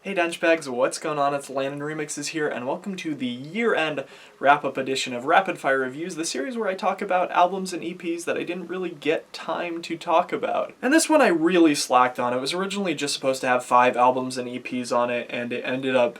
Hey Dungebags, what's going on? It's LandonRemixes here, and welcome to the year-end wrap-up edition of Rapid Fire Reviews, the series where I talk about albums and EPs that I didn't really get time to talk about. And this one I really slacked on. It was originally just supposed to have 5 albums and EPs on it, and it ended up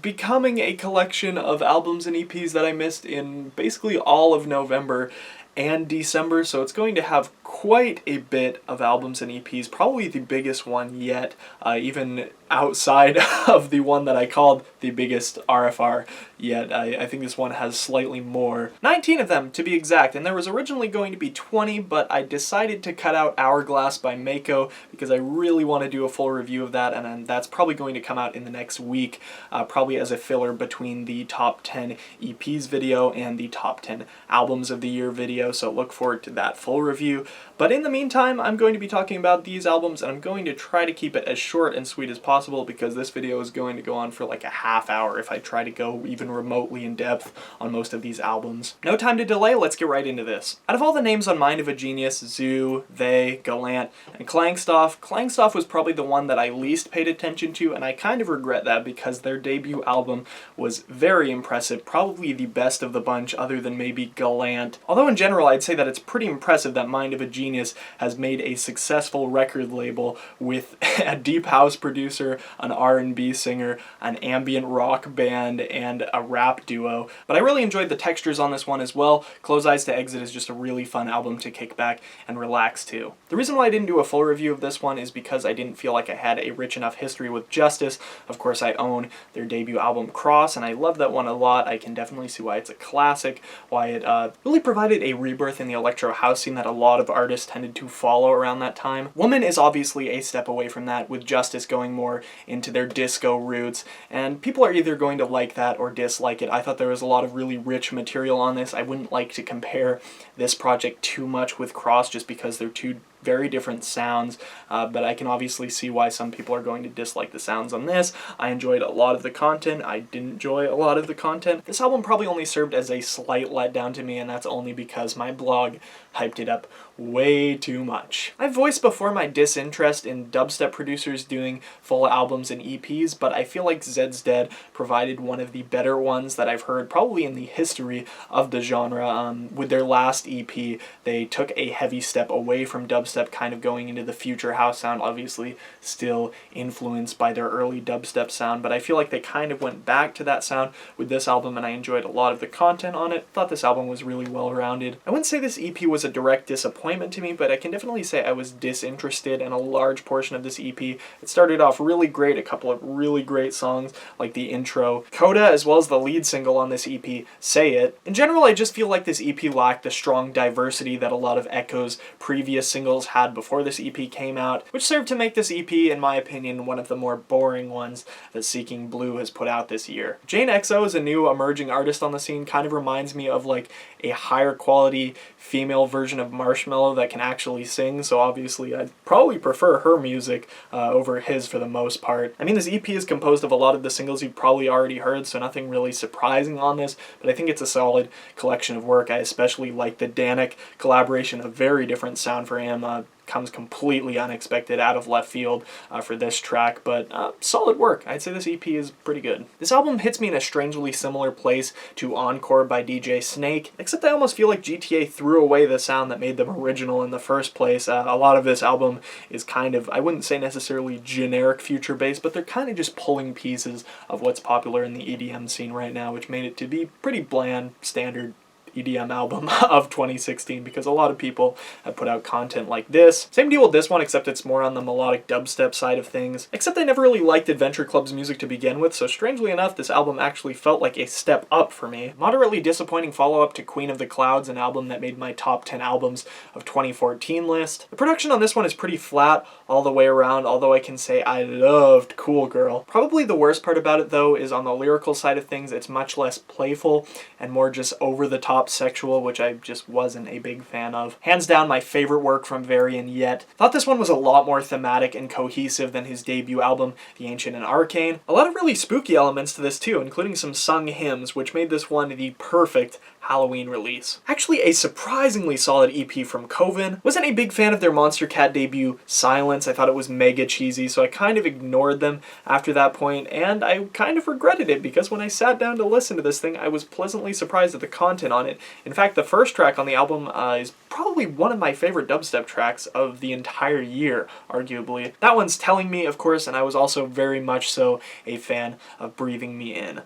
becoming a collection of albums and EPs that I missed in basically all of November and December, so it's going to have quite a bit of albums and EPs, probably the biggest one yet, even outside of the one that I called the biggest RFR yet. I think this one has slightly more. 19 of them to be exact, and there was originally going to be 20, but I decided to cut out Hourglass by Mako because I really want to do a full review of that, and then that's probably going to come out in the next week, probably as a filler between the top 10 EPs video and the top 10 albums of the year video, so look forward to that full review. But in the meantime, I'm going to be talking about these albums, and I'm going to try to keep it as short and sweet as possible because this video is going to go on for like a half hour if I try to go even remotely in depth on most of these albums. No time to delay, let's get right into this. Out of all the names on Mind of a Genius, Zoo, They, Gallant, and Klangstof was probably the one that I least paid attention to, and I kind of regret that because their debut album was very impressive, probably the best of the bunch other than maybe Gallant. Although in general I'd say that it's pretty impressive that Mind of a Genius has made a successful record label with a deep house producer, an R&B singer, an ambient rock band, and a rap duo. But I really enjoyed the textures on this one as well. Close Eyes to Exit is just a really fun album to kick back and relax to. The reason why I didn't do a full review of this one is because I didn't feel like I had a rich enough history with Justice. Of course, I own their debut album Cross, and I love that one a lot. I can definitely see why it's a classic, why it really provided a rebirth in the electro house scene that a lot of artists tended to follow around that time. Woman is obviously a step away from that, with Justice going more into their disco roots, and people are either going to like that or dislike it. I thought there was a lot of really rich material on this. I wouldn't like to compare this project too much with Cross just because they're two very different sounds, but I can obviously see why some people are going to dislike the sounds on this. I enjoyed a lot of the content. I didn't enjoy a lot of the content. This album probably only served as a slight letdown to me, and that's only because my blog hyped it up way too much. I've voiced before my disinterest in dubstep producers doing full albums and EPs, but I feel like Zeds Dead provided one of the better ones that I've heard probably in the history of the genre. With their last EP, they took a heavy step away from dubstep, kind of going into the future house sound, obviously still influenced by their early dubstep sound, but I feel like they kind of went back to that sound with this album, and I enjoyed a lot of the content on it. Thought this album was really well-rounded. I wouldn't say this EP was a direct disappointment to me, but I can definitely say I was disinterested in a large portion of this EP. It started off really great, a couple of really great songs, like the intro, Coda, as well as the lead single on this EP, Say It. In general, I just feel like this EP lacked the strong diversity that a lot of Echo's previous singles had before this EP came out, which served to make this EP, in my opinion, one of the more boring ones that Seeking Blue has put out this year. Jane XO is a new emerging artist on the scene, kind of reminds me of like a higher quality female version of Marshmello that can actually sing, so obviously I'd probably prefer her music over his for the most part. I mean, this EP is composed of a lot of the singles you've probably already heard, so nothing really surprising on this, but I think it's a solid collection of work. I especially like the Danik collaboration, a very different sound for him. Comes completely unexpected out of left field for this track, but solid work. I'd say this EP is pretty good. This album hits me in a strangely similar place to Encore by DJ Snake, except I almost feel like GTA threw away the sound that made them original in the first place. A lot of this album is kind of, I wouldn't say necessarily generic future-based, but they're kind of just pulling pieces of what's popular in the EDM scene right now, which made it to be pretty bland, standard EDM album of 2016 because a lot of people have put out content like this. Same deal with this one, except it's more on the melodic dubstep side of things. Except I never really liked Adventure Club's music to begin with, so strangely enough, this album actually felt like a step up for me. Moderately disappointing follow-up to Queen of the Clouds, an album that made my top 10 albums of 2014 list. The production on this one is pretty flat all the way around, although I can say I loved Cool Girl. Probably the worst part about it, though, is on the lyrical side of things, it's much less playful and more just over-the-top sexual, which I just wasn't a big fan of. Hands down my favorite work from Varien yet. Thought this one was a lot more thematic and cohesive than his debut album, The Ancient and Arcane. A lot of really spooky elements to this too, including some sung hymns, which made this one the perfect Halloween release. Actually, a surprisingly solid EP from Koven. Wasn't a big fan of their Monster Cat debut, Silence. I thought it was mega cheesy, so I kind of ignored them after that point, and I kind of regretted it because when I sat down to listen to this thing, I was pleasantly surprised at the content on it. In fact, the first track on the album is probably one of my favorite dubstep tracks of the entire year, arguably. That one's Telling Me, of course, and I was also very much so a fan of Breathing Me In.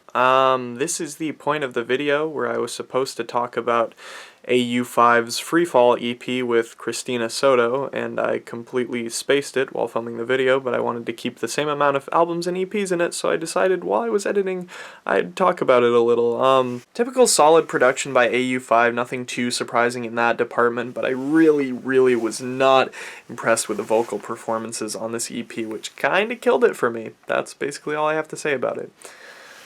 This is the point of the video where I was supposed to talk about AU5's Freefall EP with Christina Soto, and I completely spaced it while filming the video, but I wanted to keep the same amount of albums and EPs in it, so I decided while I was editing, I'd talk about it a little. Typical solid production by AU5, nothing too surprising in that department, but I really was not impressed with the vocal performances on this EP, which kinda killed it for me. That's basically all I have to say about it.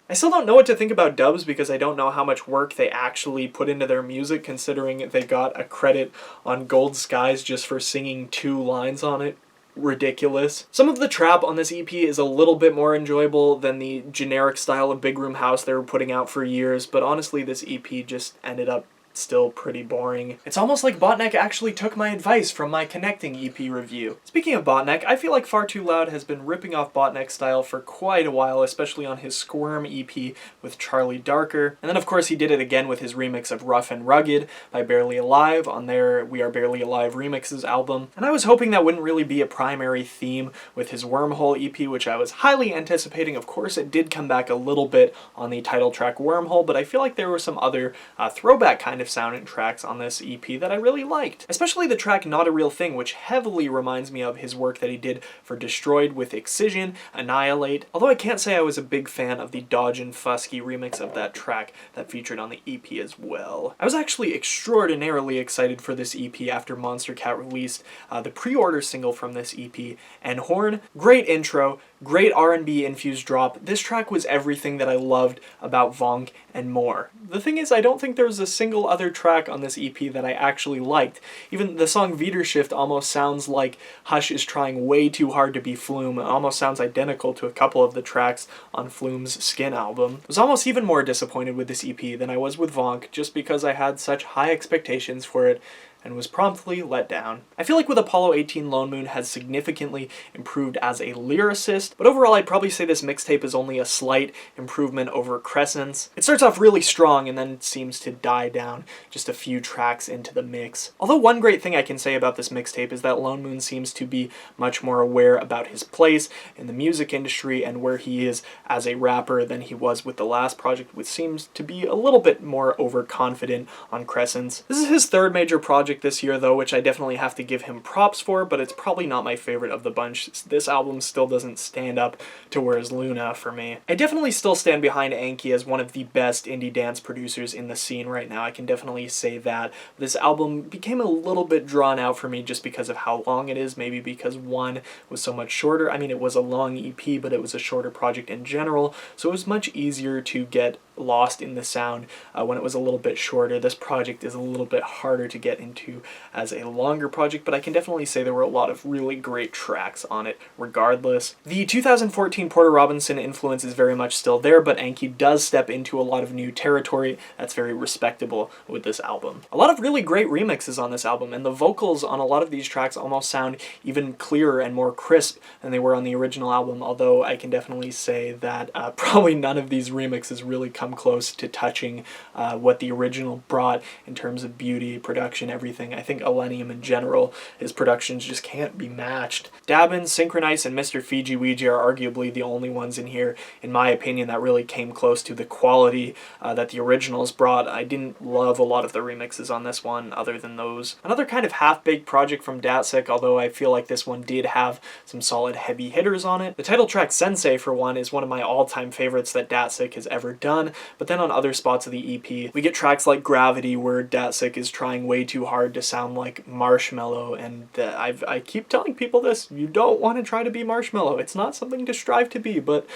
I still don't know what to think about dubs because I don't know how much work they actually put into their music, considering they got a credit on Gold Skies just for singing 2 lines on it. Ridiculous. Some of the trap on this EP is a little bit more enjoyable than the generic style of Big Room House they were putting out for years, but honestly this EP just ended up still pretty boring. It's almost like Botnek actually took my advice from my Connecting EP review. Speaking of Botnek, I feel like Far Too Loud has been ripping off Botnek style for quite a while, especially on his Squirm EP with Charlie Darker. And then of course he did it again with his remix of Rough and Rugged by Barely Alive on their We Are Barely Alive Remixes album. And I was hoping that wouldn't really be a primary theme with his Wormhole EP, which I was highly anticipating. Of course it did come back a little bit on the title track Wormhole, but I feel like there were some other throwback kind of sounding tracks on this EP that I really liked. Especially the track Not a Real Thing, which heavily reminds me of his work that he did for Destroyed with Excision, Annihilate, although I can't say I was a big fan of the Dodge and Fusky remix of that track that featured on the EP as well. I was actually extraordinarily excited for this EP after Monster Cat released the pre-order single from this EP, and Horn. Great intro, great R&B infused drop. This track was everything that I loved about Vonk and more. The thing is, I don't think there was a single other track on this EP that I actually liked. Even the song Wiedershift almost sounds like Hush is trying way too hard to be Flume. It almost sounds identical to a couple of the tracks on Flume's Skin album. I was almost even more disappointed with this EP than I was with Vonk, just because I had such high expectations for it and was promptly let down. I feel like with Apollo 18, Lone Moon has significantly improved as a lyricist, but overall I'd probably say this mixtape is only a slight improvement over Crescents. It starts off really strong and then seems to die down just a few tracks into the mix. Although one great thing I can say about this mixtape is that Lone Moon seems to be much more aware about his place in the music industry and where he is as a rapper than he was with the last project, which seems to be a little bit more overconfident on Crescents. This is his third major project this year though, which I definitely have to give him props for, but it's probably not my favorite of the bunch. This album still doesn't stand up to Where's Luna for me. I definitely still stand behind Anki as one of the best indie dance producers in the scene right now. I can definitely say that. This album became a little bit drawn out for me just because of how long it is, maybe because one was so much shorter. I mean, it was a long EP, but it was a shorter project in general, so it was much easier to get lost in the sound when it was a little bit shorter. This project is a little bit harder to get into as a longer project, but I can definitely say there were a lot of really great tracks on it regardless. The 2014 Porter Robinson influence is very much still there, but Anki does step into a lot of new territory that's very respectable with this album. A lot of really great remixes on this album, and the vocals on a lot of these tracks almost sound even clearer and more crisp than they were on the original album, although I can definitely say that probably none of these remixes really come close to touching what the original brought in terms of beauty, production, everything. I think Illenium in general, his productions just can't be matched. Dabin, Synchronize, and Mr. Fiji Ouija are arguably the only ones in here, in my opinion, that really came close to the quality that the originals brought. I didn't love a lot of the remixes on this one other than those. Another kind of half-baked project from Datsik, although I feel like this one did have some solid heavy hitters on it. The title track Sensei, for one, is one of my all-time favorites that Datsik has ever done, but then on other spots of the EP, we get tracks like Gravity, where Datsik is trying way too hard to sound like Marshmello, and I keep telling people this, you don't want to try to be Marshmello. It's not something to strive to be, but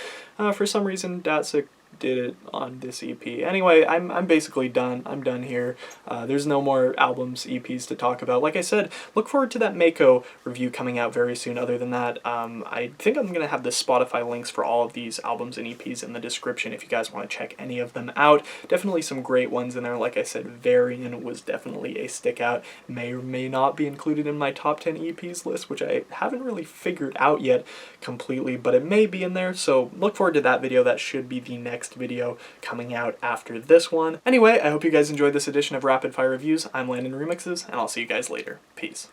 for some reason Datsik did it on this EP. Anyway, I'm basically done. I'm done here. There's no more albums, EPs to talk about. Like I said, look forward to that Mako review coming out very soon. Other than that, I think I'm going to have the Spotify links for all of these albums and EPs in the description if you guys want to check any of them out. Definitely some great ones in there. Like I said, Varien was definitely a stick out. May or may not be included in my top 10 EPs list, which I haven't really figured out yet completely, but it may be in there, so look forward to that video. That should be the next video coming out after this one. Anyway, I hope you guys enjoyed this edition of Rapid Fire Reviews. I'm LandonRemixes, and I'll see you guys later. Peace.